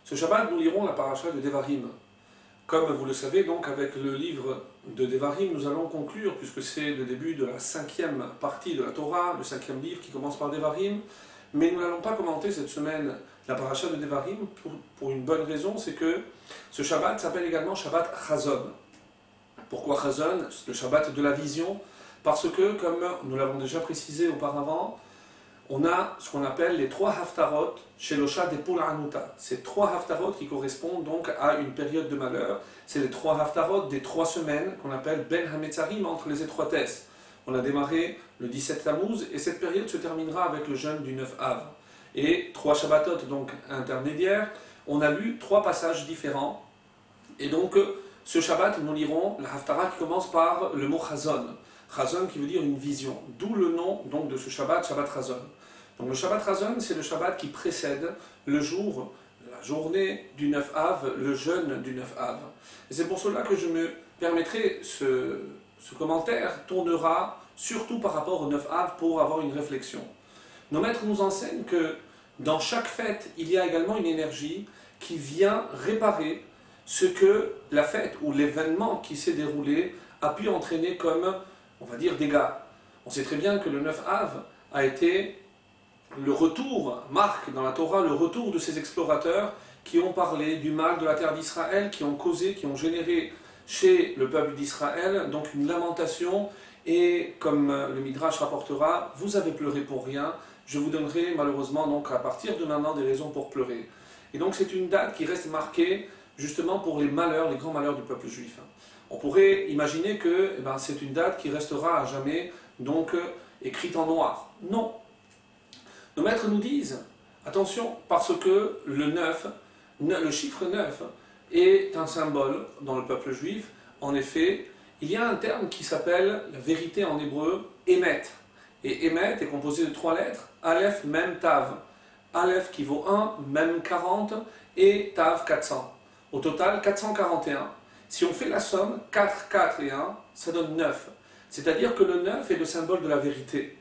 Ce Shabbat, nous lirons la paracha de Devarim. Comme vous le savez, donc, avec le livre de Devarim, nous allons conclure, puisque c'est le début de la 5e partie de la Torah, le 5e livre qui commence par Devarim. Mais nous n'allons pas commenter cette semaine la paracha de Devarim pour une bonne raison, c'est que ce Shabbat s'appelle également Shabbat Chazon. Pourquoi Chazon? Le Shabbat de la vision. Parce que, comme nous l'avons déjà précisé auparavant, on a ce qu'on appelle les 3 haftarot chez l'Osha des Poul Anuta. Ces 3 haftarot qui correspondent donc à une période de malheur. C'est les 3 haftarot des 3 semaines qu'on appelle Ben Hametzarim, entre les étroitesses. On a démarré le 17 Tammuz et cette période se terminera avec le jeûne du 9 Av. Et 3 Shabbatot donc intermédiaires. On a lu 3 passages différents. Et donc ce Shabbat, nous lirons la haftara qui commence par le mot Chazon. Chazon qui veut dire une vision. D'où le nom donc de ce Shabbat, Shabbat Chazon. Donc le Shabbat Chazon, c'est le Shabbat qui précède le jour, la journée du 9 Av, le jeûne du 9 Av. Et c'est pour cela que je me permettrai, ce commentaire tournera surtout par rapport au 9 Av pour avoir une réflexion. Nos maîtres nous enseignent que dans chaque fête, il y a également une énergie qui vient réparer ce que la fête ou l'événement qui s'est déroulé a pu entraîner comme, on va dire, dégâts. On sait très bien que le 9 Av a été le retour, marque dans la Torah, le retour de ces explorateurs qui ont parlé du mal de la terre d'Israël, qui ont causé, qui ont généré chez le peuple d'Israël donc une lamentation. Et comme le Midrash rapportera, vous avez pleuré pour rien, je vous donnerai malheureusement donc à partir de maintenant des raisons pour pleurer. Et donc c'est une date qui reste marquée justement pour les malheurs, les grands malheurs du peuple juif. On pourrait imaginer que c'est une date qui restera à jamais donc écrite en noir. Non. Nos maîtres nous disent, attention, parce que le chiffre 9 est un symbole dans le peuple juif. En effet, il y a un terme qui s'appelle la vérité en hébreu, Emet. Et Emet est composé de 3 lettres, Aleph, Mem, Tav. Aleph qui vaut 1, Mem 40 et Tav 400. Au total, 441. Si on fait la somme, 4, 4 et 1, ça donne 9. C'est-à-dire que le 9 est le symbole de la vérité.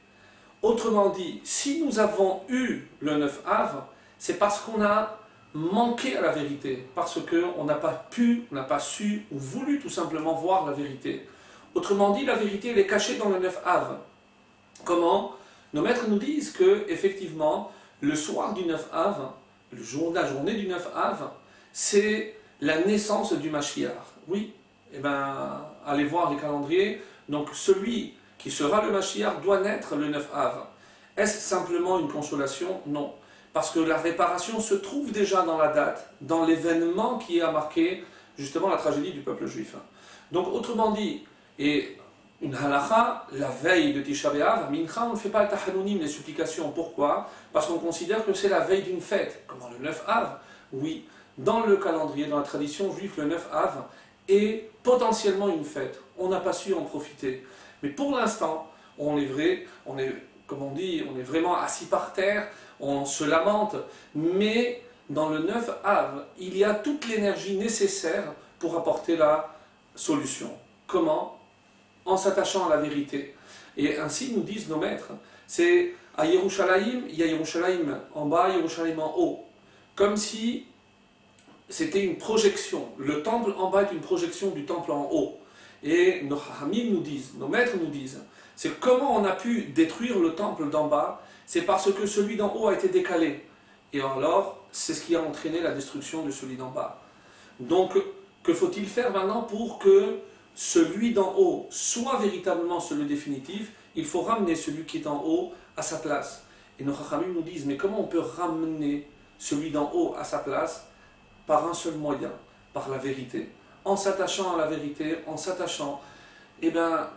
Autrement dit, si nous avons eu le 9 Av, c'est parce qu'on a manqué à la vérité, parce qu'on n'a pas pu, on n'a pas su ou voulu tout simplement voir la vérité. Autrement dit, la vérité elle est cachée dans le 9 Av. Comment? Nos maîtres nous disent que, effectivement, le soir du 9 Av, la journée du 9 Av, c'est la naissance du Mashiach. Oui, allez voir les calendriers. Donc celui qui sera le Mashiach doit naître le 9 Av. Est-ce simplement une consolation? Non. Parce que la réparation se trouve déjà dans la date, dans l'événement qui a marqué justement la tragédie du peuple juif. Donc autrement dit, et une halakha, la veille de Tisha B'Av, Mincha, on ne fait pas le tahanunim, les supplications. Pourquoi? Parce qu'on considère que c'est la veille d'une fête. Comment le 9 Av? Oui, dans le calendrier, dans la tradition juive, le 9 Av est potentiellement une fête. On n'a pas su en profiter. Mais pour l'instant, on est vraiment assis par terre, on se lamente, mais dans le 9 Av, il y a toute l'énergie nécessaire pour apporter la solution. Comment? En s'attachant à la vérité. Et ainsi nous disent nos maîtres, c'est à Yerushalayim, il y a Yerushalayim en bas, Yerushalayim en haut. Comme si c'était une projection. Le temple en bas est une projection du temple en haut. Et nos Hamim nous disent, nos maîtres nous disent, c'est comment on a pu détruire le temple d'en bas, c'est parce que celui d'en haut a été décalé. Et alors, c'est ce qui a entraîné la destruction de celui d'en bas. Donc, que faut-il faire maintenant pour que celui d'en haut soit véritablement celui définitif? Il faut ramener celui qui est en haut à sa place. Et nos Hamim nous disent, mais comment on peut ramener celui d'en haut à sa place? Par un seul moyen, par la vérité. En s'attachant à la vérité, en s'attachant,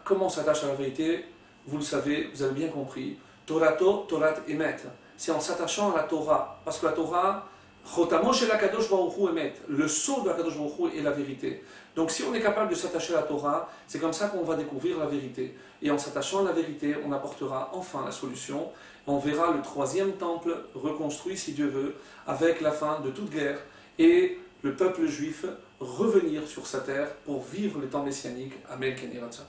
comment on s'attache à la vérité? Vous le savez, vous avez bien compris. Torato, Torat Emet. C'est en s'attachant à la Torah. Parce que la Torah, Chotamo shel HaKadosh Baruch Hu Emet. Le sceau de HaKadosh Baruch Hu est la vérité. Donc si on est capable de s'attacher à la Torah, c'est comme ça qu'on va découvrir la vérité. Et en s'attachant à la vérité, on apportera enfin la solution. On verra le 3e temple reconstruit, si Dieu veut, avec la fin de toute guerre. Et le peuple juif revenir sur sa terre pour vivre les temps messianiques. Amen. Ken Yiratzon.